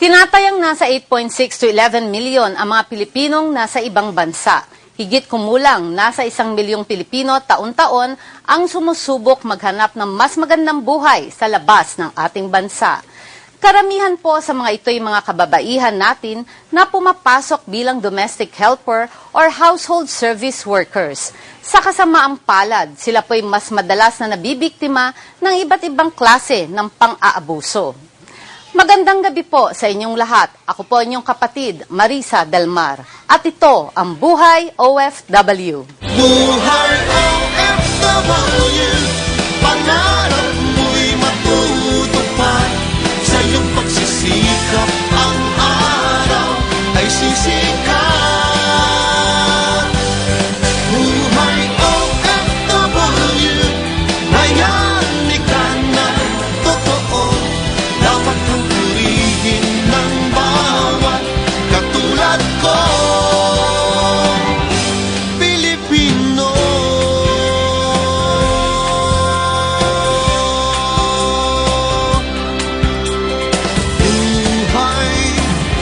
Tinatayang nasa 8.6 to 11 milyon ang mga Pilipinong nasa ibang bansa. Higit kumulang nasa 1 milyong Pilipino taon-taon ang sumusubok maghanap ng mas magandang buhay sa labas ng ating bansa. Karamihan po sa mga ito'y mga kababaihan natin na pumapasok bilang domestic helper or household service workers. Sa kasamaang palad, sila po'y mas madalas na nabibiktima ng iba't ibang klase ng pang-aabuso. Magandang gabi po sa inyong lahat. Ako po inyong kapatid, Marisa Delmar. At ito ang Buhay OFW. Buhay OFW, pangarap mo'y matutupad. Sa iyong pagsisikap, ang araw ay sisikat. Buhay OFW, bayani ka na totoo. Dapat kang purihin ng bawat katulad ko. Pilipino. Buhay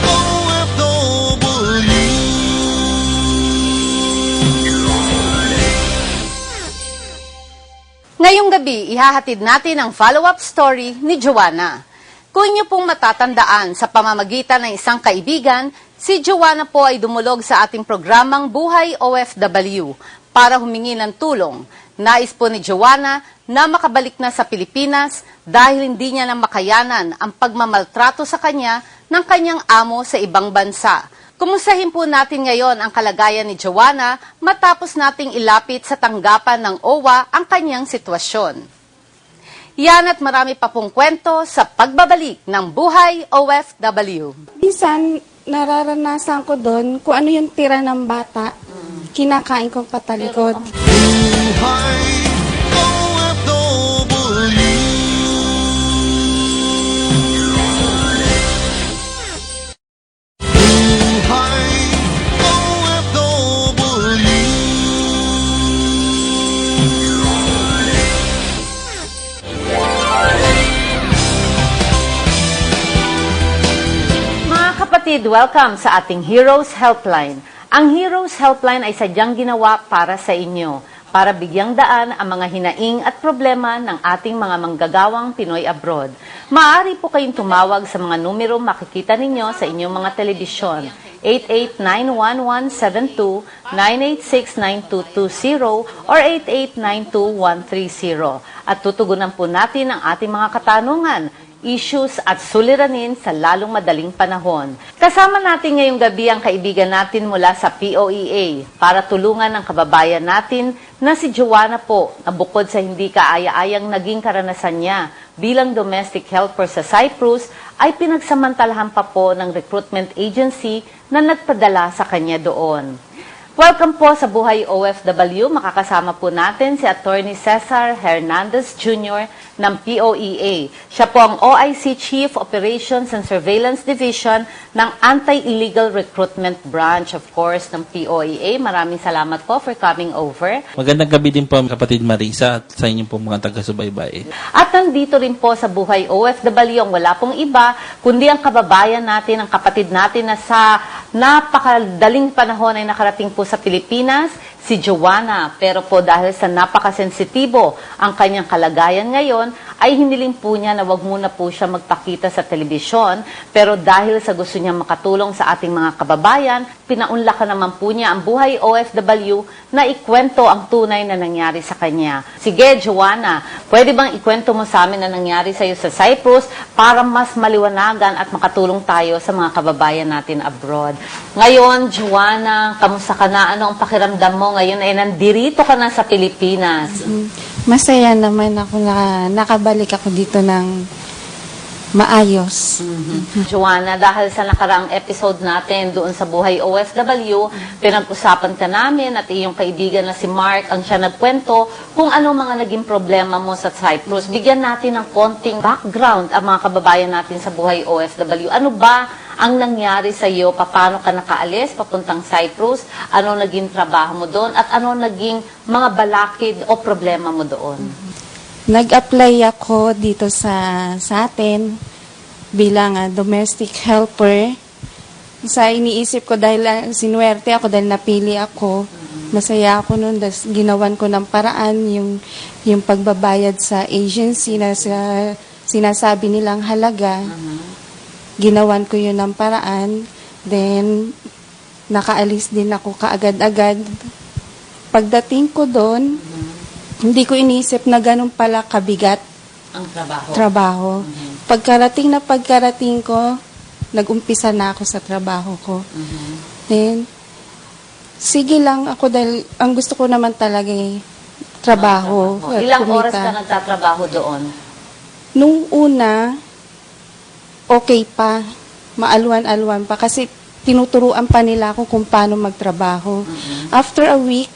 OFW. Ngayong gabi, ihahatid natin ang follow-up story ni Joanna. Kung inyo pong matatandaan sa pamamagitan ng isang kaibigan, si Joanna po ay dumulog sa ating programang Buhay OFW para humingi ng tulong. Nais po ni Joanna na makabalik na sa Pilipinas dahil hindi niya na makayanan ang pagmamaltrato sa kanya ng kanyang amo sa ibang bansa. Kumustahin po natin ngayon ang kalagayan ni Joanna matapos nating ilapit sa tanggapan ng OWA ang kanyang sitwasyon. Yan at marami pa pong kwento sa pagbabalik ng Buhay OFW. Minsan, nararanasan ko doon kung ano yung tira ng bata. Kinakain kong patalikod. Buhay OFW. Buhay OFW. Mga kapatid, welcome sa ating Heroes Helpline. Ang Heroes Helpline ay sadyang ginawa para sa inyo, para bigyang daan ang mga hinaing at problema ng ating mga manggagawang Pinoy abroad. Maaari po kayong tumawag sa mga numero makikita ninyo sa inyong mga telebisyon, 8891-172, 986-9220, or 8892-130. At tutugunan po natin ang ating mga katanungan, issues at suliranin sa lalong madaling panahon. Kasama natin ngayong gabi ang kaibigan natin mula sa POEA para tulungan ang kababayan natin na si Joanna po na bukod sa hindi kaaya-ayang naging karanasan niya bilang domestic helper sa Cyprus ay pinagsamantalahan pa po ng recruitment agency na nagpadala sa kanya doon. Welcome po sa Buhay OFW. Makakasama po natin si Attorney Cesar Hernandez Jr. ng POEA. Siya po ang OIC Chief Operations and Surveillance Division ng Anti-Illegal Recruitment Branch, of course, ng POEA. Maraming salamat po for coming over. Magandang gabi din po, kapatid Marisa, at sa inyong po mga taga-subaybay. At nandito rin po sa Buhay OFW ang wala pong iba, kundi ang kababayan natin, ang kapatid natin na sa napakadaling panahon ay nakarating po sa Pilipinas, si Joanna. Pero po dahil sa napakasensitibo ang kanyang kalagayan ngayon, ay hiniling po niya na wag muna po siya magpakita sa telebisyon. Pero dahil sa gusto niya makatulong sa ating mga kababayan, pinaunlakan naman po niya ang Buhay OFW na ikwento ang tunay na nangyari sa kanya. Sige, Joanna, pwede bang ikwento mo sa amin na nangyari sa iyo sa Cyprus para mas maliwanagan at makatulong tayo sa mga kababayan natin abroad? Ngayon, Joanna, kamusta ka na? Ano ang pakiramdam mo ngayon ay nandirito ka na sa Pilipinas? Masaya naman ako na nakabalik ako dito ng maayos. Joanna, dahil sa nakaraang episode natin doon sa Buhay OFW, pinag-usapan ka namin at iyong kaibigan na si Mark ang siya nagkwento kung ano mga naging problema mo sa Cyprus. Bigyan natin ng konting background ang mga kababayan natin sa Buhay OFW. Ano ba ang nangyari sa iyo? Paano ka nakaalis papuntang Cyprus? Ano naging trabaho mo doon? At ano naging mga balakid o problema mo doon? Nag-apply ako dito sa atin. bilang domestic helper. Sa iniisip ko dahil sinuwerte ako, dahil napili ako, masaya ako noon, ginawan ko ng paraan yung pagbabayad sa agency na sinasabi nilang halaga. Ginawan ko yun ng paraan. Then, nakaalis din ako kaagad-agad. Pagdating ko doon, hindi ko inisip na ganun pala kabigat Ang trabaho. trabaho. Pagkarating ko, nag-umpisa na ako sa trabaho ko. Then, sige lang ako dahil ang gusto ko naman talaga trabaho. at Ilang oras kumita. ka nagtatrabaho doon? Nung una, okay pa. Maalwan-alwan pa. Kasi tinuturuan pa nila ako kung paano magtrabaho. After a week,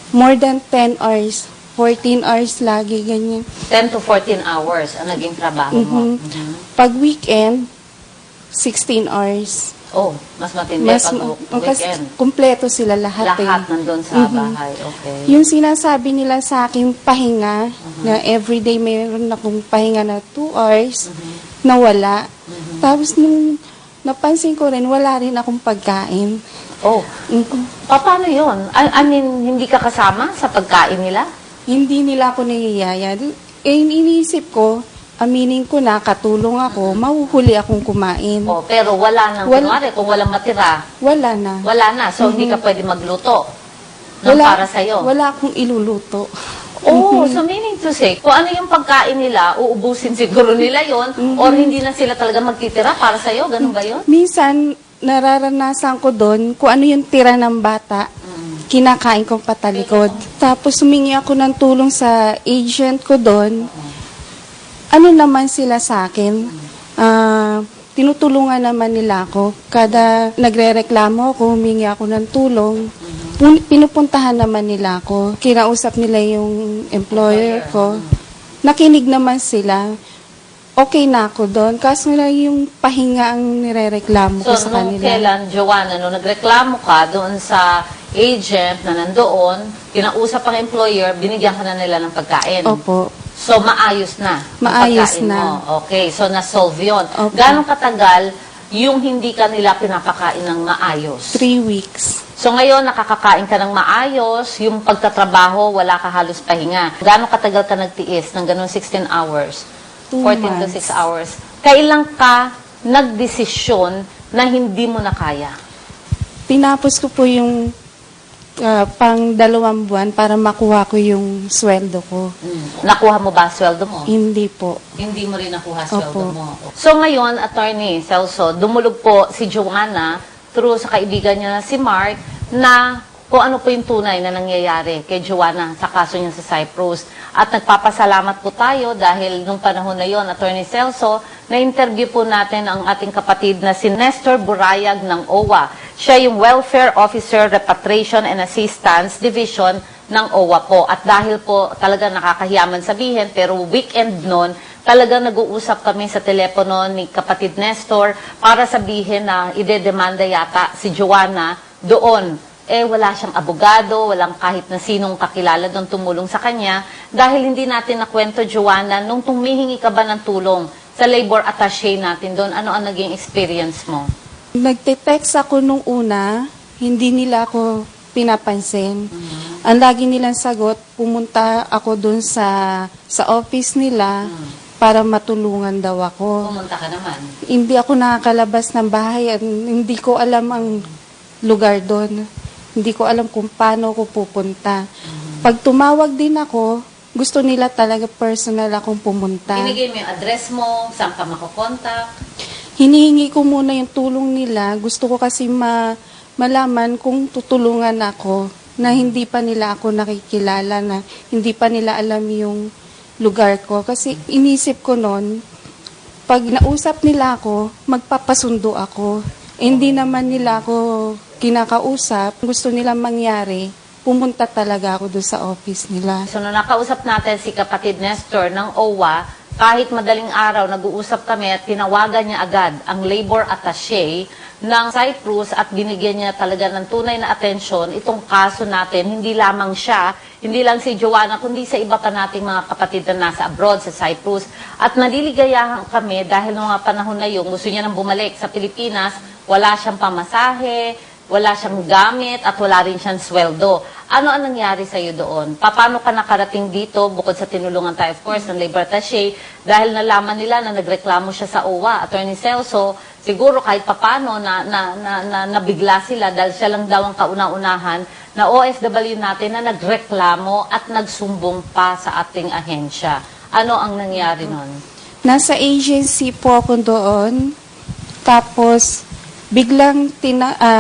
more than 10 hours, 14 hours lagi, ganyan. 10 to 14 hours ang naging trabaho mo. Pag weekend, 16 hours. Oh, mas matindi pag kasi weekend. kumpleto sila lahat. Lahat eh. nandun sa bahay. Okay. Yung sinasabi nila sa akin pahinga, na everyday mayroon akong pahinga na 2 hours, nawala. Tapos nung napansin ko rin, wala rin akong pagkain. Oh, paano yun? I mean, hindi ka kasama sa pagkain nila? Hindi nila ako niyayaya. Iniisip ko, aminin ko na, katulong ako, mahuhuli akong kumain. Oh, pero wala nang, kunwari, kung walang matira, Wala na. wala na. So, hindi ka pwede magluto ng para sa'yo. Wala akong iluluto. Oh, so meaning to say, kung ano yung pagkain nila, uubusin siguro nila yon or hindi na sila talaga magtitira para sa'yo. Ganun ba yun? Minsan, nararanasan ko doon kung ano yung tira ng bata. Kinakain ko patalikod. Tapos humingi ako ng tulong sa agent ko doon. Ano naman sila sa akin? Tinutulungan naman nila ako. Kada nagre-reklamo ako, humingi ako ng tulong. Pinupuntahan naman nila ako. Kinausap nila yung employer ko. Nakinig naman sila. Okay na ako doon. Kaso na yung pahinga ang nirereklamo ko So, sa nung kanila. kailan, Joanna, nung nagreklamo ka doon sa agent na nandoon, kinausap ang employer, binigyan ka na nila ng pagkain. Opo. So, maayos na. ang Maayos pagkain na. mo. Okay, so na-solve yun. Opo. Gano'ng katagal yung hindi ka nila pinapakain ng maayos? 3 weeks. So ngayon, nakakakain ka ng maayos, yung pagtatrabaho, wala ka halos pahinga. Gano'ng katagal ka nagtiis ng gano'ng 16 hours? 2 14 to 6 months. hours. Kailan ka nagdesisyon na hindi mo na kaya? Tinapos ko po yung pang 2 buwan para makuha ko yung sweldo ko. Nakuha mo ba sweldo mo? Hindi po. Hindi mo rin nakuha sweldo Opo. mo. So ngayon, Attorney Celso, dumulog po si Joanna through sa kaibigan niya na si Mark na kung ano po yung tunay na nangyayari kay Joanna sa kaso niya sa Cyprus. At nagpapasalamat po tayo dahil nung panahon na yon, Attorney Celso, na-interview po natin ang ating kapatid na si Nestor Burayag ng OWA. Siya yung Welfare Officer Repatriation and Assistance Division ng OWA po. At dahil po talaga nakakahiyaman sabihin, pero weekend noon, talaga nag-uusap kami sa telepono ni kapatid Nestor para sabihin na idedemanda yata si Joanna doon. Wala siyang abogado, walang kahit na sinong kakilala doon tumulong sa kanya dahil hindi natin nakwento, Joanna, nung tumihingi ka ba ng tulong sa labor attaché natin doon, ano ang naging experience mo? Nagte-text ako nung una, hindi nila ako pinapansin. Ang lagi nilang sagot, pumunta ako dun sa office nila para matulungan daw ako. Pumunta ka naman. Hindi ako nakakalabas ng bahay at hindi ko alam ang lugar doon. Hindi ko alam kung paano ako pupunta. Pag tumawag din ako, gusto nila talaga personal akong pumunta. Binigay mo yung address mo, saan ka makokontak. Hinihingi ko muna yung tulong nila. Gusto ko kasi malaman kung tutulungan ako na hindi pa nila ako nakikilala, na hindi pa nila alam yung lugar ko. Kasi inisip ko noon, pag nausap nila ako, magpapasundo ako. Hindi naman nila ako kinakausap. Gusto nila mangyari, pumunta talaga ako doon sa office nila. So, nung nakausap natin si kapatid Nestor ng OWA, kahit madaling araw, nag-uusap kami at tinawagan niya agad ang labor attaché ng Cyprus at binigyan niya talaga ng tunay na atensyon itong kaso natin. Hindi lamang siya, hindi lang si Joanna, kundi sa iba pa nating mga kapatid na nasa abroad sa Cyprus. At naliligayahan kami dahil noong mga panahon na yun, gusto niya nang bumalik sa Pilipinas, wala siyang pamasahe, wala siyang gamit at wala rin siyang sweldo. Ano ang nangyari sa iyo doon? Paano ka nakarating dito bukod sa tinulungan tayo, of course, ng labor attaché dahil nalaman nila na nagreklamo siya sa OWA, Attorney Celso, siguro kahit papano nabigla sila dahil siya lang daw ang kauna-unahan na OFW natin na nagreklamo at nagsumbong pa sa ating ahensya. Ano ang nangyari noon? Nasa agency po ako doon. Tapos, biglang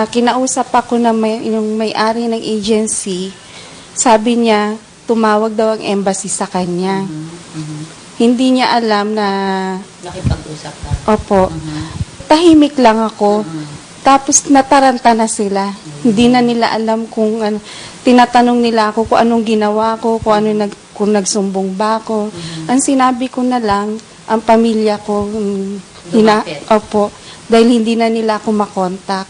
kinausap ako na yung may-ari ng agency. Sabi niya, tumawag daw ang embassy sa kanya. Hindi niya alam na... Nakipag-usap ka? Opo. Tahimik lang ako. Tapos nataranta na sila. Hindi na nila alam kung ano. Tinatanong nila ako kung anong ginawa ko, kung nagsumbong ba ako. Ang sinabi ko na lang, ang pamilya ko, Lumapit. opo, dahil hindi na nila ako makontak.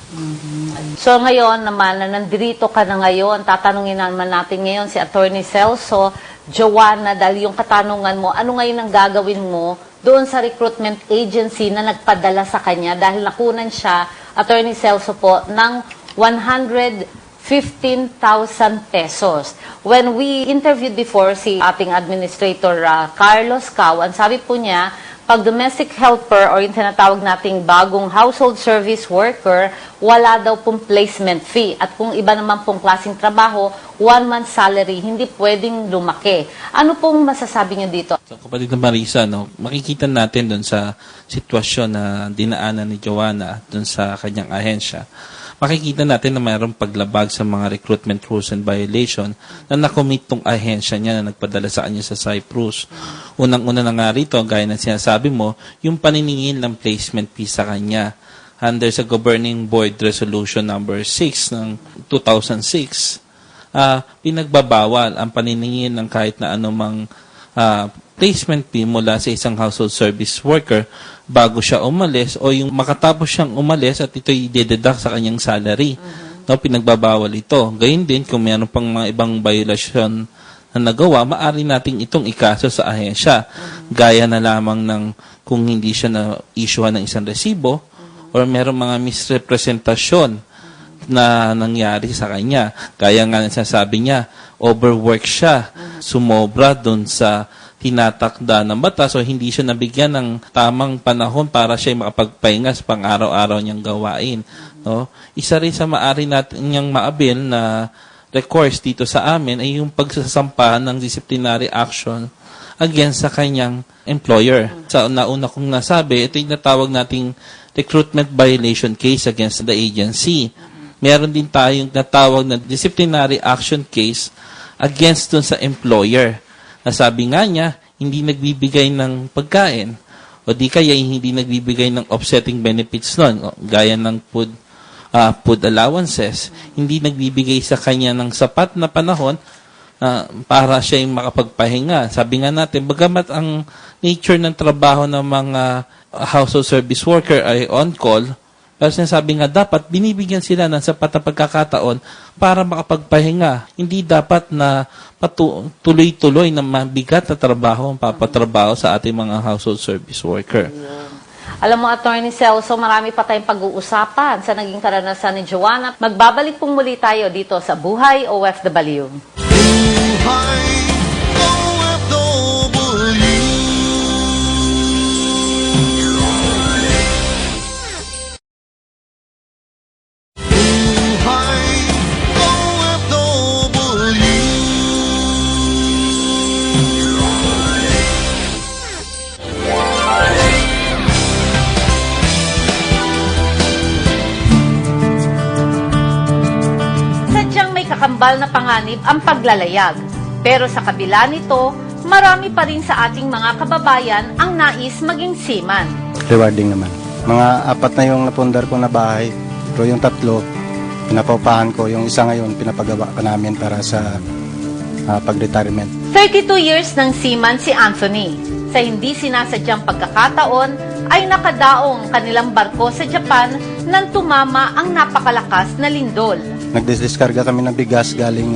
So ngayon naman, na nandito ka na ngayon, tatanungin naman natin ngayon si Attorney Celso, Joanna, dahil yung katanungan mo, ano ngayon ang gagawin mo doon sa recruitment agency na nagpadala sa kanya dahil nakunan siya, Attorney Celso po, ng 115,000 pesos. When we interviewed before si ating administrator Carlos Cao, ang sabi po niya, pag domestic helper or yung tinatawag nating bagong household service worker, wala daw pong placement fee. At kung iba naman pong klaseng trabaho, 1 month salary, hindi pwedeng lumaki. Ano pong masasabi niyo dito? So, kapatid na Marisa, no, makikita natin doon sa sitwasyon na dinaanan ni Joanna doon sa kanyang ahensya. Makikita natin na mayroong paglabag sa mga recruitment rules and violation na nakomit tong ahensya niya na nagpadala sa kanya sa Cyprus. Unang-una na nga rito, gaya ng sinasabi mo, yung paniningil ng placement fee sa kanya under sa Governing Board Resolution number 6 ng 2006. Pinagbabawal ang paniningil ng kahit na anumang placement fee mula sa isang household service worker bago siya umalis o yung makatapos siyang umalis at ito'y dededuct sa kanyang salary. No, pinagbabawal ito. Gayun din, kung mayroon pang mga ibang violation na nagawa, maaari nating itong ikaso sa ahensya. Gaya na lamang ng kung hindi siya na-issuehan ng isang resibo or mayroong mga misrepresentasyon na nangyari sa kanya. Gaya nga sasabi niya, overwork siya, sumobra dun sa tinatakda ng batas o hindi siya nabigyan ng tamang panahon para siya makapagpahinga sa pang-araw-araw niyang gawain. No? Isa rin sa maaari natin niyang maabil na recourse dito sa amin ay yung pagsasampahan ng disciplinary action against sa kanyang employer. Sa nauna kong nasabi, ito yung natawag nating recruitment violation case against the agency. Meron din tayong natawag na disciplinary action case against dun sa employer. Nasabi nga niya, hindi nagbibigay ng pagkain o di kaya hindi nagbibigay ng offsetting benefits nun, gaya ng food allowances, hindi nagbibigay sa kanya ng sapat na panahon para siya yung makapagpahinga. Sabi nga natin, bagamat ang nature ng trabaho ng mga household service worker ay on-call, pero sinasabi nga, dapat binibigyan sila ng sapat na pagkakataon para makapagpahinga. Hindi dapat na tuloy-tuloy na mabigat na trabaho ang papatrabaho sa ating mga household service worker. Alam mo, Attorney Celso, marami pa tayong pag-uusapan sa naging karanasan ni Joanna. Magbabalik pong muli tayo dito sa Buhay OFW. Buhay OFW. Buhay OFW. Sadyang may kakambal na panganib ang paglalayag. Pero sa kabila nito, marami pa rin sa ating mga kababayan ang nais maging seaman. Rewarding naman. Mga 4 na yung napundar ko na bahay. Pero yung 3, pinapaupahan ko. Yung isa ngayon, pinapagawa pa namin para sa pag-retirement. 32 years ng seaman si Anthony. Sa hindi sinasadyang pagkakataon ay nakadaong kanilang barko sa Japan nang tumama ang napakalakas na lindol. Nagdiskarga kami ng bigas galing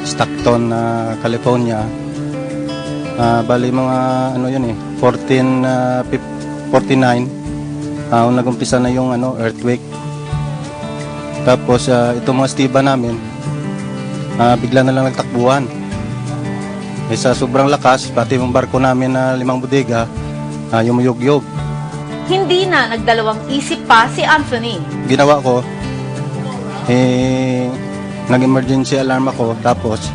Stockton, California. Bali mga 1449 nagumpisa na yung earthquake. Tapos itong mga stiba namin bigla na lang nagtakbuhan. Sa sobrang lakas, pati yung barko namin na 5 bodega yumuyog-yog. Hindi na nagdalawang isip pa si Anthony. Ginawa ko, nag-emergency alarm ako, tapos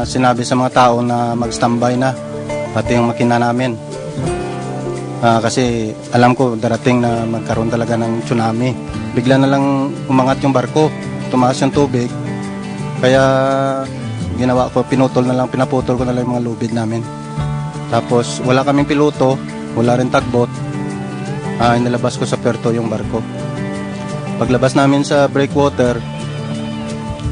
sinabi sa mga tao na mag-standby na, pati yung makina namin. Kasi alam ko darating na magkaroon talaga ng tsunami. Bigla na lang umangat yung barko, tumaas yung tubig, kaya ginawa ko, pinaputol ko na lang yung mga lubid namin. Tapos wala kaming piloto, wala rin tagbot, inilabas ko sa Puerto yung barko. Paglabas namin sa breakwater,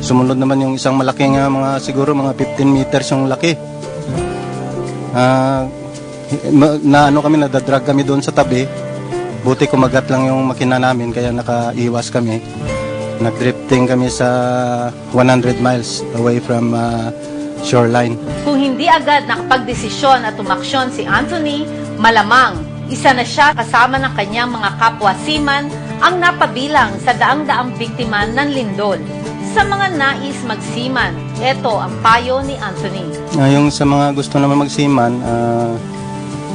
sumunod naman yung isang malaking siguro mga 15 meters yung laki. Nadadrag kami doon sa tabi. Buti kumagat lang yung makina namin, kaya nakaiwas kami. Nagdrifting kami sa 100 miles away from shoreline. Kung hindi agad nakapagdesisyon at umaksyon si Anthony, malamang isa na siya kasama ng kanyang mga kapwa seaman ang napabilang sa daang-daang biktima ng lindol. Sa mga nais magseaman, ito ang payo ni Anthony. Yung sa mga gusto naman magseaman,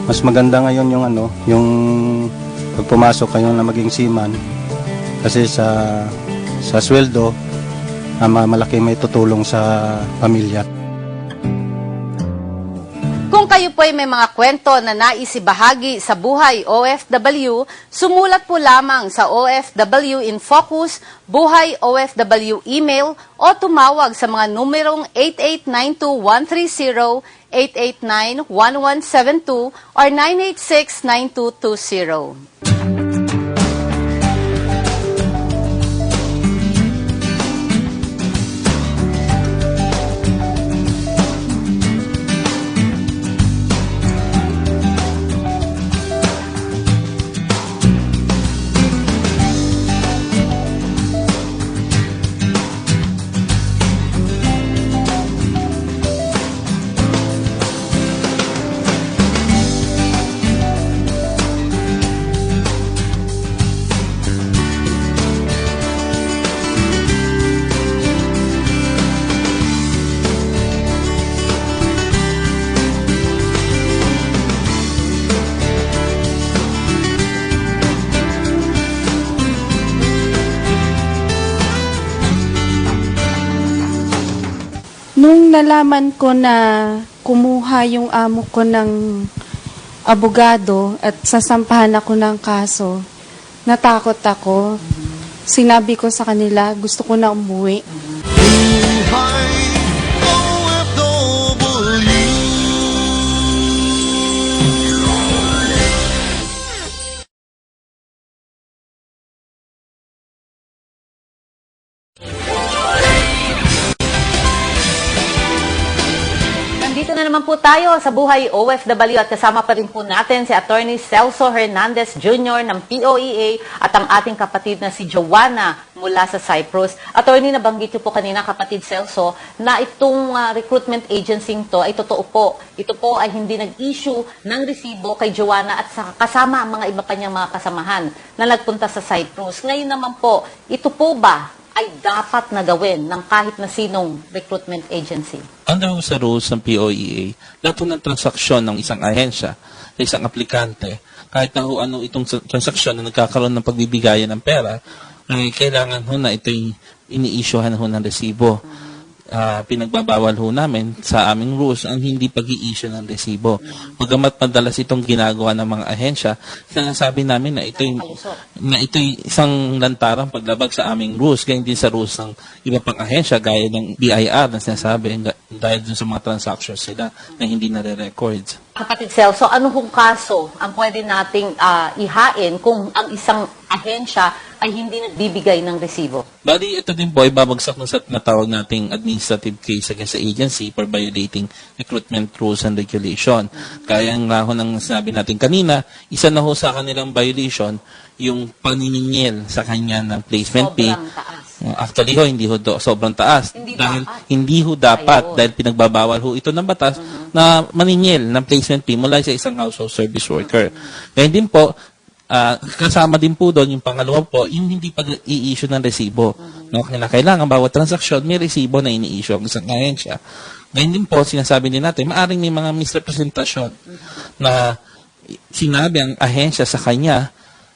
mas maganda ngayon yung pag pumasok kayo na maging seaman, kasi sa sweldo, malaki may tutulong sa pamilya. Kung kayo po ay may mga kwento na nais ibahagi sa Buhay OFW, sumulat po lamang sa OFW in Focus, Buhay OFW email o tumawag sa mga numerong 8892-130, 889-1172 or 986-9220. Nung nalaman ko na kumuha yung amo ko ng abogado at sasampahan ako ng kaso, natakot ako. Sinabi ko sa kanila, gusto ko na umuwi. Buhay OFW. Nandito na naman po tayo sa Buhay OFW at kasama pa rin po natin si Attorney Celso Hernandez Jr. ng POEA at ang ating kapatid na si Joanna mula sa Cyprus. Attorney, nabanggit niyo po kanina, kapatid Celso, na itong recruitment agency to ay totoo po. Ito po ay hindi nag-issue ng resibo kay Joanna at kasama ang mga iba pa niyang mga kasamahan na nagpunta sa Cyprus. Ngayon naman po, ito po ba ay dapat na gawin ng kahit na sinong recruitment agency? Under sa rules ng POEA, lahat ng transaksyon ng isang ahensya, isang aplikante, kahit na ano itong transaksyon na nagkakaroon ng pagbibigayan ng pera, ay kailangan na ito'y ini-issuehan ng resibo. Pinagbabawal namin sa aming rules ang hindi pag-i-issue ng resibo. Magamat madalas itong ginagawa ng mga ahensya, sinasabi namin na ito'y isang lantarang paglabag sa aming rules, ganyan din sa rules ng iba pang ahensya gaya ng BIR na sinasabi dahil dun sa mga transactions sila na hindi nare-records. Kapatid Celso, ano kung kaso ang pwede nating ihain kung ang isang ahensya ay hindi nagbibigay ng resibo? Bali, ito din po ay babagsak na sa natawag nating administrative case against the agency for violating recruitment rules and regulation. Kaya nga ho nang sabi natin kanina, isa na ho sa kanilang violation yung paniningil sa kanya ng placement fee. Sobrang taas. Actually ho, hindi ho sobrang taas. Hindi dahil dapat. hindi ho dapat, Ayun. dahil pinagbabawal ho ito ng batas na maningil ng placement fee mula sa isang household service worker. Ngayon din po, kasama din po doon yung pangalawa po, yung hindi pag-i-issue ng resibo. No, kailangan bawat transaksyon may resibo na ini-issue ang isang ahensya. Ngayon din po, sinasabi din natin, maaring may mga misrepresentasyon na sinabi ang ahensya sa kanya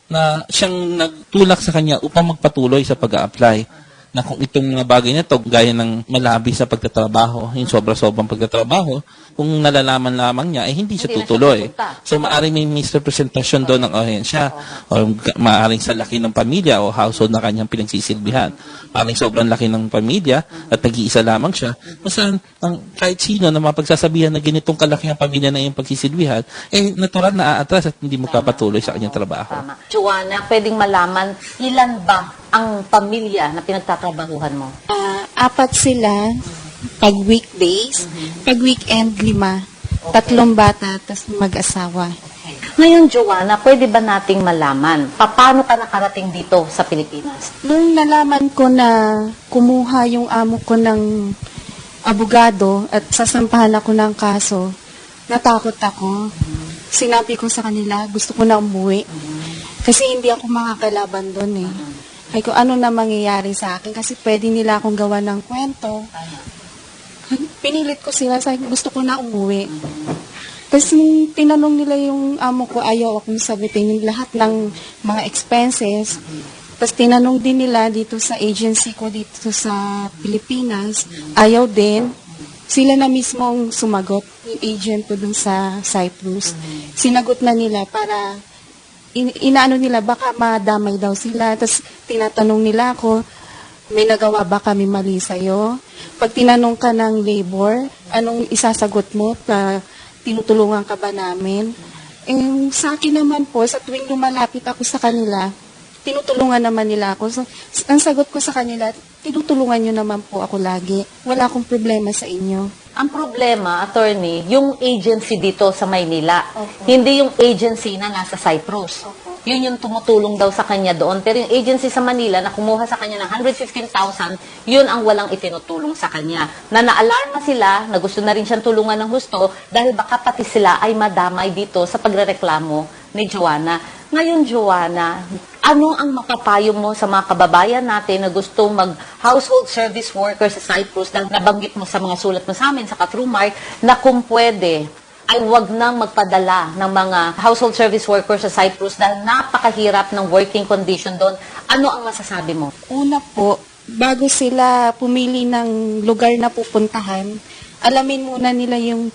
na siyang nagtulak sa kanya upang magpatuloy sa pag-a-apply. Na kung itong mga bagay na ito, gaya ng malabis sa pagtatrabaho, yung sobra-sobrang pagtatrabaho, kung nalalaman lamang niya, hindi siya Hindi na siya tutuloy. pupunta. So, maaaring may misrepresentasyon doon ng ahensya, o maaaring sa laki ng pamilya o household na kanyang pinagsisilbihan. Maaaring sobrang laki ng pamilya at nag-iisa lamang siya. Basta kahit sino na mapagsasabihan na ganitong kalaki ang pamilya na yung pagsisilbihan, natural na aatras at hindi magpapatuloy sa kanyang trabaho. Tama. Joanna, pwedeng malaman ilan ba ang pamilya na pinagtatrabahuhan mo? 4 sila pag weekdays, pag weekend 5. 3 bata, tapos mag-asawa. Ngayon, Joanna, pwede ba nating malaman paano ka nakarating dito sa Pilipinas? Nung nalaman ko na kumuha yung amo ko ng abogado at sasampahan ako ng kaso, natakot ako. Sinabi ko sa kanila, gusto ko na umuwi. Kasi hindi ako makakalaban doon eh. Ay ko ano na mangyayari sa akin kasi pwede nila akong gawa ng kwento. Pinilit ko sila, sabi ko, gusto ko na umuwi. Tapos nung tinanong nila yung amo ko, ayaw akong sabitin yung lahat ng mga expenses. Tapos tinanong din nila dito sa agency ko dito sa Pilipinas, ayaw din. Sila na mismo ang sumagot, yung agent ko dun sa Cyprus. Sinagot na nila para inaano nila, baka madamay daw sila. Tapos tinatanong nila ako, may nagawa ba kami mali sa'yo? Pag tinanong ka ng labor, anong isasagot mo? Tinutulungan ka ba namin? Sa akin naman po, sa tuwing lumalapit ako sa kanila, tinutulungan naman nila ako. So, ang sagot ko sa kanila, tinutulungan nyo naman po ako lagi. Wala akong problema sa inyo. Ang problema, attorney, yung agency dito sa Maynila, hindi yung agency na nasa Cyprus. Yun yung tumutulong daw sa kanya doon. Pero yung agency sa Manila na kumuha sa kanya ng 115,000, yun ang walang itinutulong sa kanya. Na naalarma sila, na gusto na rin siyang tulungan ng husto, dahil baka pati sila ay madamay dito sa pagrereklamo ni Joanna. Ngayon, Joanna, ano ang mapapayo mo sa mga kababayan natin na gustong mag-household service worker sa Cyprus dahil nabanggit mo sa mga sulat mo sa amin sa Katrumart na kung pwede ay wag nang magpadala ng mga household service workers sa Cyprus dahil napakahirap ng working condition doon. Ano ang masasabi mo? Una po, bago sila pumili ng lugar na pupuntahan, alamin muna nila yung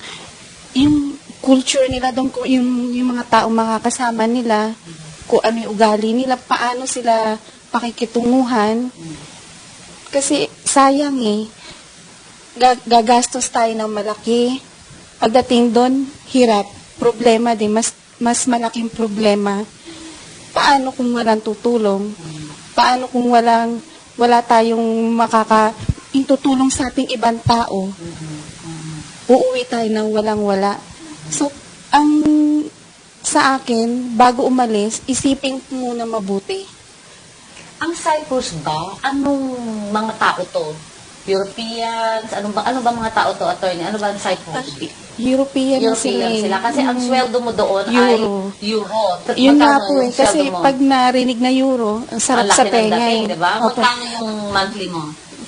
culture nila doon, yung mga taong makakasama nila, kung ano yung ugali nila, paano sila pakikitunguhan. Kasi sayang gagastos tayo ng malaki. Pagdating doon, hirap. Problema din, mas malaking problema. Paano kung walang tutulong? Paano kung wala tayong itutulong sa ating ibang tao? Uuwi tayo ng walang-wala. So, sa akin, bago umalis, isipin muna mabuti. Ang Cyprus ba, anong mga tao to? Europeans? Ano ba mga tao to, attorney? Ano ba ang Cyprus? European Sila. Kasi ang sweldo mo doon Euro. ay euro. Yun nga Magkano po yung kasi sweldo mo? pag narinig na euro, ang sarap Ang laki sa ng tenga dating, eh. diba? Opo. Magkano yung monthly mo?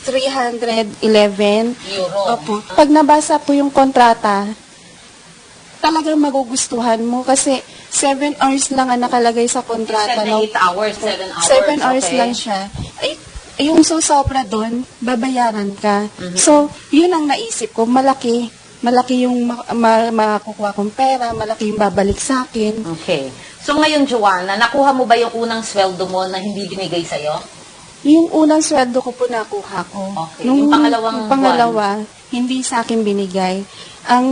311 Euro. Opo. Pag nabasa po yung kontrata, talagang magugustuhan mo kasi 7 hours lang ang nakalagay sa kontrata. 8 hours, 7 hours. 7 hours okay. lang siya. Ay, yung sobra doon, babayaran ka. So, yun ang naisip ko. Malaki yung makukuha kong pera, malaki yung babalik sa akin. Okay. So ngayon, Joanna, nakuha mo ba yung unang sweldo mo na hindi binigay sa'yo? Yung unang sweldo ko po nakuha ko. Okay. Yung pangalawang yung pangalawa, hindi sa akin binigay. Ang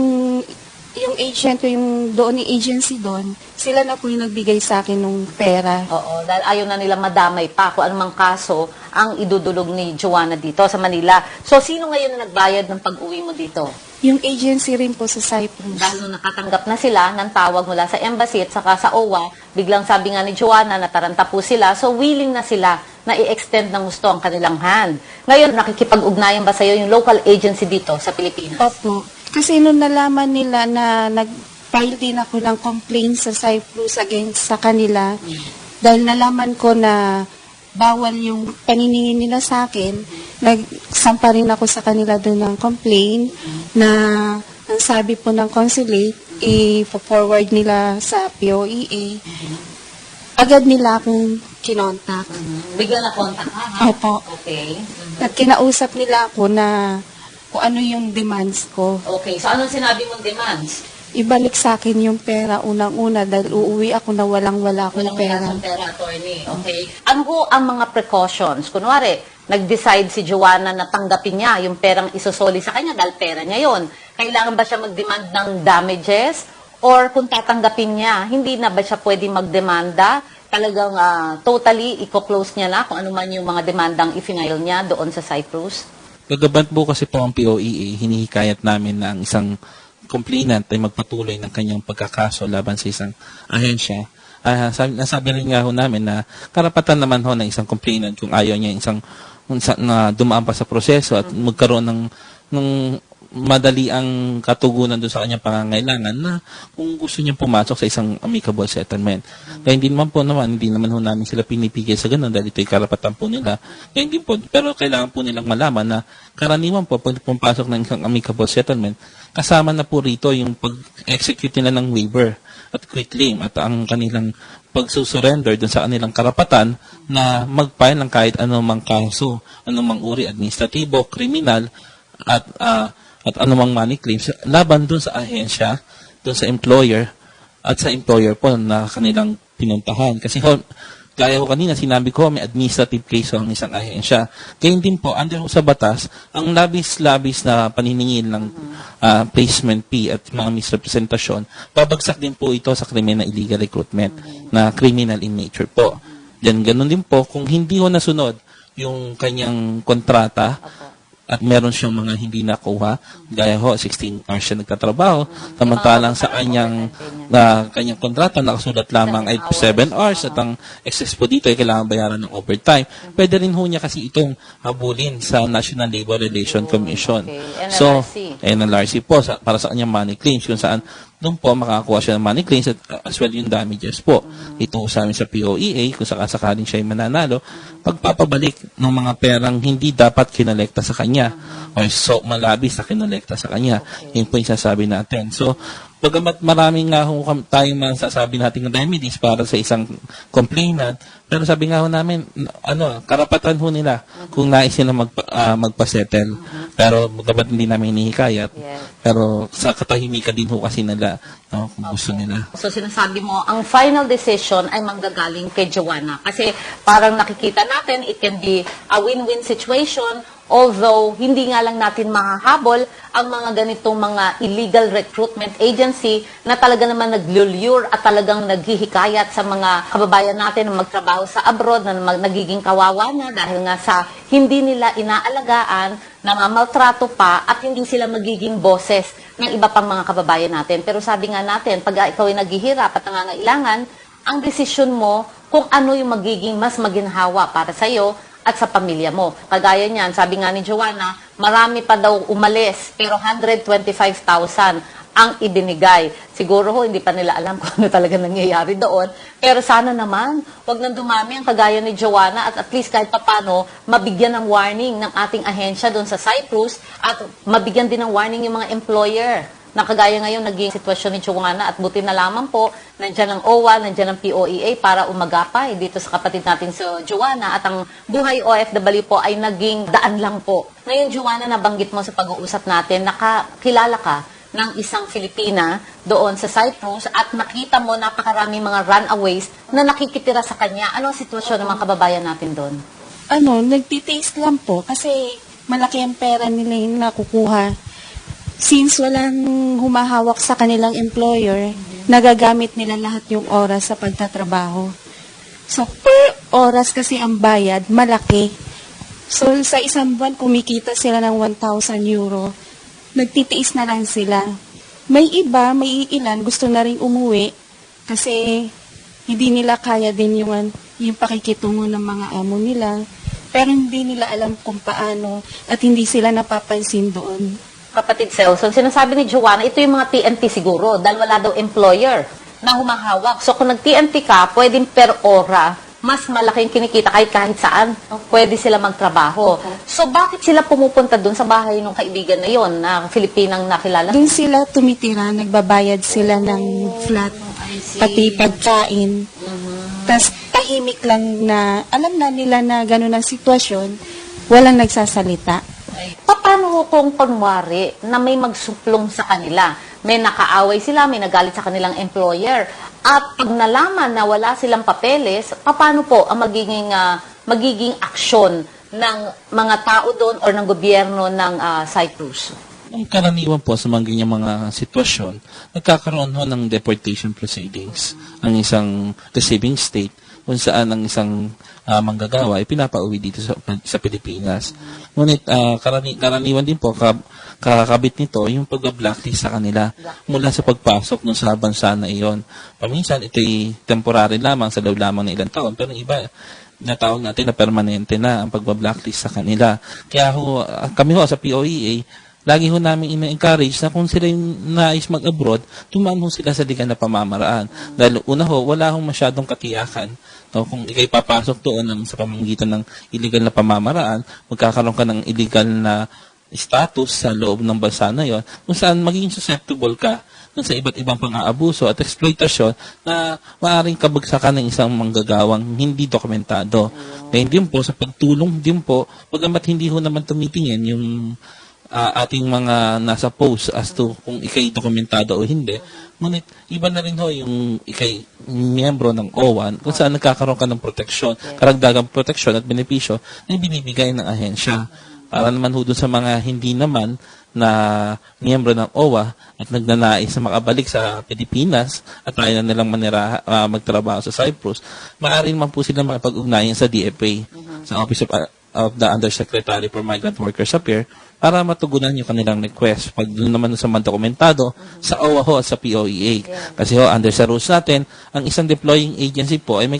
Yung agent ko, yung doon, yung agency doon, sila na po yung nagbigay sa akin ng pera. Oo, dahil ayaw na nilang madamay pa kung anumang kaso ang idudulog ni Joanna dito sa Manila. So, sino ngayon na nagbayad ng pag-uwi mo dito? Yung agency rin po sa Cyprus. Dahil nung nakatanggap na sila ng tawag mula sa embassy at saka sa OWA, biglang sabi nga ni Joanna, nataranta po sila, so willing na sila na i-extend ng gusto ang kanilang hand. Ngayon, nakikipag-ugnayan ba sa'yo yung local agency dito sa Pilipinas? Opo. Kasi nung nalaman nila na nag-file din ako ng complaint sa Cyprus against sa kanila, dahil nalaman ko na bawal yung paniningin nila sa akin, nagsampa rin ako sa kanila doon ng complaint na ang sabi po ng consulate, i-forward nila sa POEA. Agad nila akong kinontak. Bigla na contact ka, ha? Opo. Okay. At kinausap nila ako na kung ano yung demands ko. Okay, so anong sinabi mong demands? Ibalik sa akin yung pera unang-una dahil uuwi ako na walang-wala akong Walang pera. wala pera, attorney. Okay. Ano ho ang mga precautions? Kunwari, nag-decide si Joanna na tanggapin niya yung perang isosoli sa kanya dahil pera niya yon. Kailangan ba siya mag-demand ng damages? Or kung tatanggapin niya, hindi na ba siya pwede magdemanda? Talagang totally i-close niya na kung ano man yung mga demandang i-file niya doon sa Cyprus? Gagabant po kasi po ang POEA, hinihikayat namin na ang isang complainant ay magpatuloy ng kanyang pagkakaso laban sa isang ahensya. Nasabi rin nga ho namin na karapatan naman ho ng isang complainant kung ayaw niya na dumaan pa sa proseso at magkaroon ng madali ang katugunan doon sa kanyang pangangailangan na kung gusto niya pumasok sa isang amicable settlement. Kaya hindi naman ho namin sila pinipigil sa ganun dahil ito'y karapatan po nila. Kaya hindi po, pero kailangan po nilang malaman na karaniwan po pag pumasok ng isang amicable settlement, kasama na po rito yung pag-execute nila ng waiver at quit claim at ang kanilang pagsusurrender dun sa kanilang karapatan na mag-file ng kahit anumang kaso, anumang uri, administratibo, kriminal, at anumang money claims laban dun sa ahensya, dun sa employer, at sa employer po na kanilang pinuntahan. Kasi gaya ko kanina, sinabi ko, may administrative case ang isang ahensya. Kaya din po, under sa batas, ang labis-labis na paniningil ng placement fee at mga misrepresentasyon, babagsak din po ito sa krimen na illegal recruitment, na criminal in nature po. Yan, ganun din po, kung hindi ho nasunod yung kanyang kontrata, at meron siyang mga hindi nakuha, gaya ho, 16 hours siya nagtatrabaho, samantalang sa kanyang kontrata, nakasulat lamang ay 7 hours at ang excess po dito ay kailangan bayaran ng overtime. Pwede rin ho niya kasi itong habulin sa National Labor Relations Commission. Okay. So, NLRC. NLRC po, para sa kanyang money claims, kung saan doon po makakakuha siya ng money claims at as well yung damages po. Ito sa amin sa POEA, kung sakaling siya ay mananalo, pagpapabalik ng mga perang hindi dapat kinolekta sa kanya o so malabis na kinolekta sa kanya. Yun po yung sasabi natin. So, bagamat maraming nga ho tayong masasabi nating remedies para sa isang complainant, pero sabi nga ho namin, karapatan ho nila kung nais nila magpa-settle. Pero bagamat hindi namin hinihikayat, pero sa katahimikan din ho kasi nila, kung gusto nila. So sinasabi mo, ang final decision ay manggagaling kay Joanna. Kasi parang nakikita natin, it can be a win-win situation, although hindi nga lang natin mahahabol ang mga ganitong mga illegal recruitment agency na talaga naman naglulure at talagang naghihikayat sa mga kababayan natin na magtrabaho sa abroad na nagiging kawawa na dahil nga sa hindi nila inaalagaan, namamaltrato pa at hindi sila magiging boses ng iba pang mga kababayan natin. Pero sabi nga natin, pag ikaw ay naghihirap at nangangailangan, ang desisyon mo kung ano yung magiging mas maginhawa para sa'yo at sa pamilya mo. Kagaya niyan, sabi nga ni Joanna, marami pa daw umalis, pero 125,000 ang ibinigay. Siguro ho, hindi pa nila alam kung ano talaga nangyayari doon. Pero sana naman, wag nang dumami ang kagaya ni Joanna at least kahit papano, mabigyan ng warning ng ating ahensya doon sa Cyprus at mabigyan din ng warning yung mga employer na kagaya ngayon naging sitwasyon ni Joanna at buti na lamang po, nandiyan ang OWA, nandiyan ang POEA para umagapay dito sa kapatid natin sa Joanna at ang buhay OFW po ay naging daan lang po. Ngayon, Joanna, nabanggit mo sa pag-uusap natin, nakakilala ka ng isang Filipina doon sa Cyprus at nakita mo napakaraming mga runaways na nakikitira sa kanya. Ano ang sitwasyon ng mga kababayan natin doon? Nagtitaste lang po kasi malaki ang pera nila yung nakukuha. since walang humahawak sa kanilang employer, nagagamit nila lahat yung oras sa pagtatrabaho. So, per oras kasi ang bayad, malaki. So, sa isang buwan, kumikita sila ng 1,000 euro. Nagtitiis na lang sila. May iba, may ilan, gusto na rin umuwi kasi hindi nila kaya din yung pakikitungo ng mga amo nila. Pero hindi nila alam kung paano at hindi sila napapansin doon. Kapatid Celso, sinasabi ni Joanna, ito yung mga TNT siguro dahil wala daw employer na humahawak. So kung nag-TNT ka, pwedeng per ora, mas malaki yung kinikita kahit saan. Pwede sila magtrabaho. So bakit sila pumupunta doon sa bahay ng kaibigan na yon na Filipinang nakilala? Doon sila tumitira, nagbabayad sila ng flat, pati pagkain. Tapos tahimik lang na, alam na nila na gano'n ang sitwasyon, walang nagsasalita. Paano kung kunwari na may magsuplong sa kanila? May nakaaway sila, may nagalit sa kanilang employer. At pag nalaman na wala silang papeles, paano po ang magiging aksyon ng mga tao doon o ng gobyerno ng Cyprus? Ang karaniwan po sa mga ganyang mga sitwasyon, nagkakaroon ho ng deportation proceedings ang isang receiving state kung saan ang isang manggagawa ay pinapauwi dito sa Pilipinas. Ngunit karaniwan din po, kakabit nito yung pag-blacklist sa kanila mula sa pagpasok sa bansa na iyon. Paminsan, ito'y temporary lamang sa loob lamang ng ilang taon, pero iba, natawag natin na permanente na ang pag-blacklist sa kanila. Kaya kami sa POEA, lagi ho namin ina-encourage na kung sila yung nais mag-abroad, tumaan ho sila sa legal na pamamaraan. Dahil una wala hong masyadong katiyakan. No? Kung ikay papasok doon sa pamamagitan ng illegal na pamamaraan, magkakaroon ka ng illegal na status sa loob ng bansa na yon, kung saan magiging susceptible ka sa iba't ibang pang-aabuso at exploitasyon na maaaring kabagsakan ng isang manggagawang hindi dokumentado. Kaya din po, sa pagtulong din po, bagamat hindi ho naman tumitingin yung ating mga nasa post as to kung ikay dokumentado o hindi. Ngunit, iba na rin ho yung ikay miyembro ng OWA kung saan nagkakaroon ka ng proteksyon, karagdagang proteksyon at benepisyo na binibigay ng ahensya. Para naman ho doon sa mga hindi naman na miyembro ng OWA at nagnanais na makabalik sa Pilipinas at tayo na nilang magtrabaho sa Cyprus, maaari naman po sila makipag-ugnayan sa DFA, sa Office of the Undersecretary for Migrant Workers Affairs, para matugunan yung kanilang request. Pag doon naman sa mga dokumentado, sa OWA ho at sa POEA. Kasi under sa rules natin, ang isang deploying agency po ay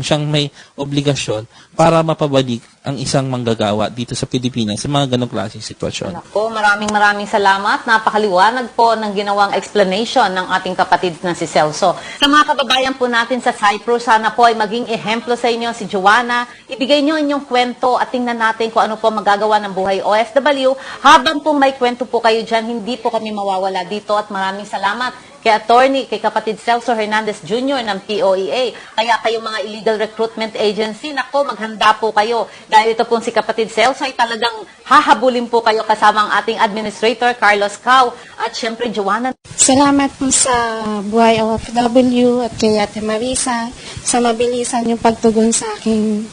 siyang may obligasyon para mapabalik ang isang manggagawa dito sa Pilipinas sa mga ganong klaseng sitwasyon. Ako, maraming salamat. Napakaliwanag po ng ginawang explanation ng ating kapatid na si Celso. Sa mga kababayan po natin sa Cyprus, sana po ay maging ehemplo sa inyo si Joanna. Ibigay nyo inyong kwento at tingnan natin kung ano po magagawa ng buhay OFW. Habang po may kwento po kayo dyan, hindi po kami mawawala dito at maraming salamat kay attorney, kay kapatid Celso Hernandez Jr. ng POEA. Kaya kayong mga illegal recruitment agency, nako, maghanda po kayo. Dahil ito pong si kapatid Celso ay talagang hahabulin po kayo kasama ang ating administrator, Carlos Cao. At syempre, Joanna. Salamat po sa Buhay OFW at kay Ate Marisa sa mabilisan yung pagtugon sa aking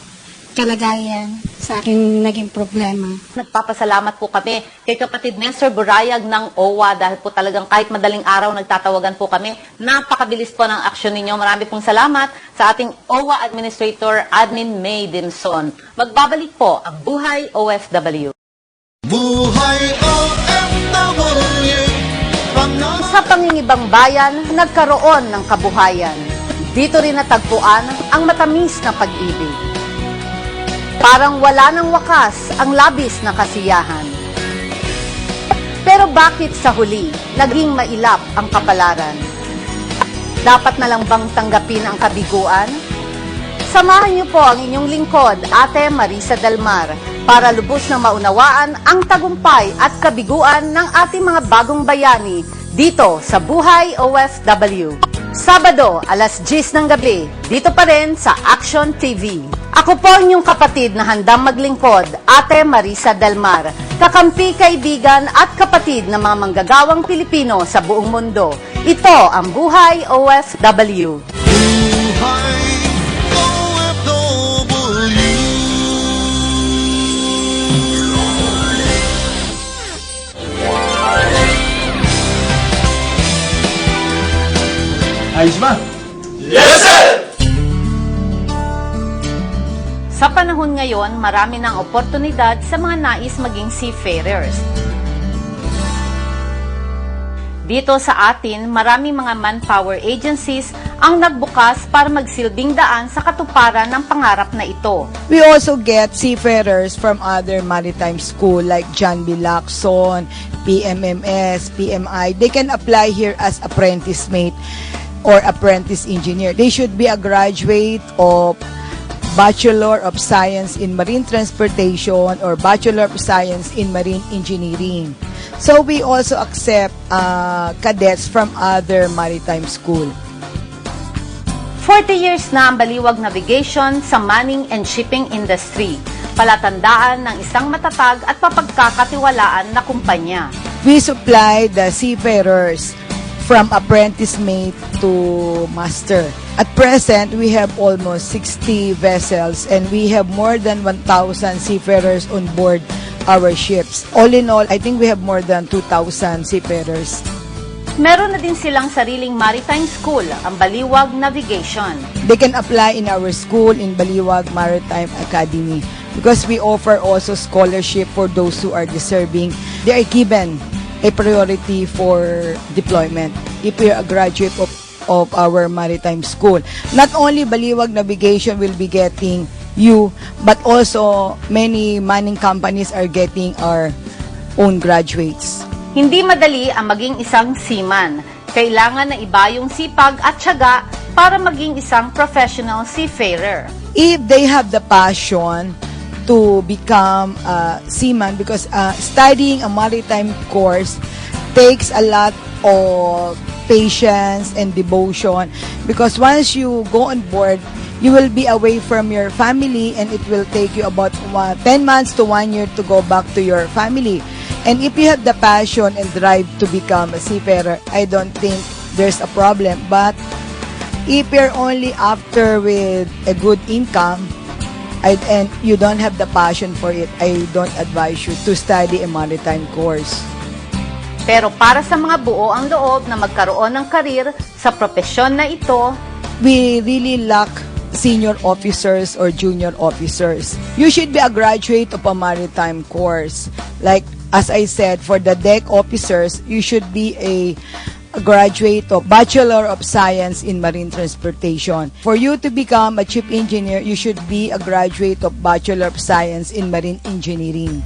kalagayan, sa aking naging problema. Nagpapasalamat po kami kay kapatid Nestor Burayag ng OWA dahil po talagang kahit madaling araw nagtatawagan po kami. Napakabilis po ng aksyon ninyo. Marami pong salamat sa ating OWA Administrator, Admin May Dinson. Magbabalik po ang Buhay OFW. Buhay OFW. Sa pangingibang bayan, nagkaroon ng kabuhayan. Dito rin natagpuan ang matamis na pag-ibig. Parang wala ng wakas ang labis na kasiyahan. Pero bakit sa huli, naging mailap ang kapalaran? Dapat na lang bang tanggapin ang kabiguan? Samahan niyo po ang inyong lingkod, Ate Marisa Del Mar, para lubos na maunawaan ang tagumpay at kabiguan ng ating mga bagong bayani dito sa Buhay OFW. Sabado, alas 10 ng gabi, dito pa rin sa Action TV. Ako po inyong kapatid na handang maglingkod, Ate Marisa Del Mar, kakampi, kaibigan at kapatid ng mga manggagawang Pilipino sa buong mundo. Ito ang Buhay OFW. Buhay OFW. Ayos ba? Sa panahon ngayon, marami ng oportunidad sa mga nais maging seafarers. Dito sa atin, maraming mga manpower agencies ang nagbukas para magsilbing daan sa katuparan ng pangarap na ito. We also get seafarers from other maritime school like John B. Lacson, PMMS, PMI. They can apply here as apprentice mate or apprentice engineer. They should be a graduate of Bachelor of Science in Marine Transportation or Bachelor of Science in Marine Engineering. So we also accept cadets from other maritime school. 40 years na ang Baliwag Navigation sa manning and shipping industry. Palatandaan ng isang matatag at mapagkakatiwalaan na kumpanya. We supply the seafarers from apprentice mate to master. At present, we have almost 60 vessels and we have more than 1,000 seafarers on board our ships. All in all, I think we have more than 2,000 seafarers. Meron na din silang sariling maritime school, ang Baliwag Navigation. They can apply in our school in Baliwag Maritime Academy because we offer also scholarship for those who are deserving. They are given a priority for deployment if we are a graduate of our maritime school. Not only Baliwag Navigation will be getting you, but also many manning companies are getting our own graduates. Hindi madali ang maging isang seaman. Kailangan na iba yung sipag at tiyaga para maging isang professional seafarer. If they have the passion to become a seaman, because studying a maritime course takes a lot of patience and devotion, because once you go on board, you will be away from your family and it will take you about 10 months to 1 year to go back to your family. And if you have the passion and drive to become a seafarer, I don't think there's a problem. But if you're only after with a good income and you don't have the passion for it, I don't advise you to study a maritime course. Pero para sa mga buo ang loob na magkaroon ng karir sa propesyon na ito, We really lack senior officers or junior officers. You should be a graduate of a maritime course. Like, as I said, for the deck officers, you should be a graduate of Bachelor of Science in Marine Transportation. For you to become a chief engineer, you should be a graduate of Bachelor of Science in Marine Engineering.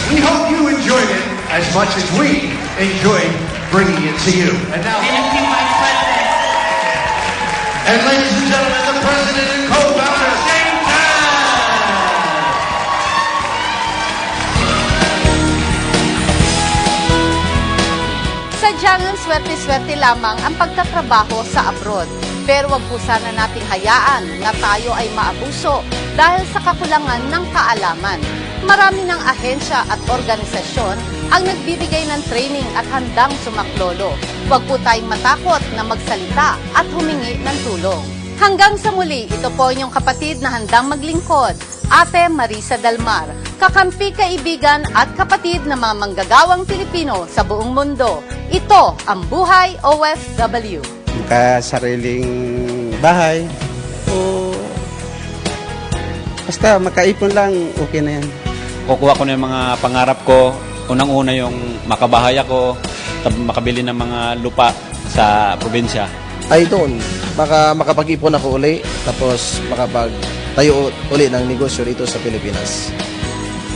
We hope you enjoyed it as much as we enjoyed bringing it to you. And now, and ladies and gentlemen, the president and co-founder, Shane sadyang swerte-swerte lamang ang pagtatrabaho sa abroad. Pero wag po sana nating hayaan na tayo ay maabuso dahil sa kakulangan ng kaalaman. Marami ng ahensya at organisasyon ang nagbibigay ng training at handang sumaklolo. Huwag po tayong matakot na magsalita at humingi ng tulong. Hanggang sa muli, ito po inyong kapatid na handang maglingkod, Ate Marisa Dalmar, kakampi, kaibigan at kapatid ng mga manggagawang Pilipino sa buong mundo. Ito ang Buhay OFW. Sariling bahay o basta makaipon lang, okay na yan. Kukuha ko na yung mga pangarap ko. Unang-una yung makabahay ako, makabili ng mga lupa sa probinsya. Ay doon, makapag-ipon ako uli, tapos makapagtayo uli ng negosyo dito sa Pilipinas.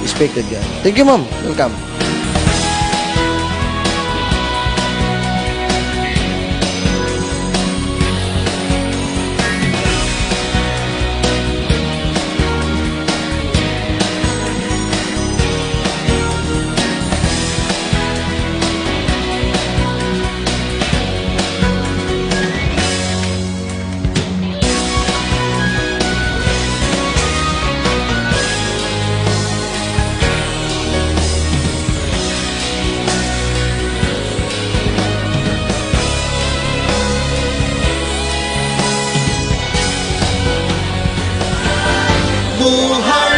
Expected yan. Thank you, ma'am. Welcome. Buhay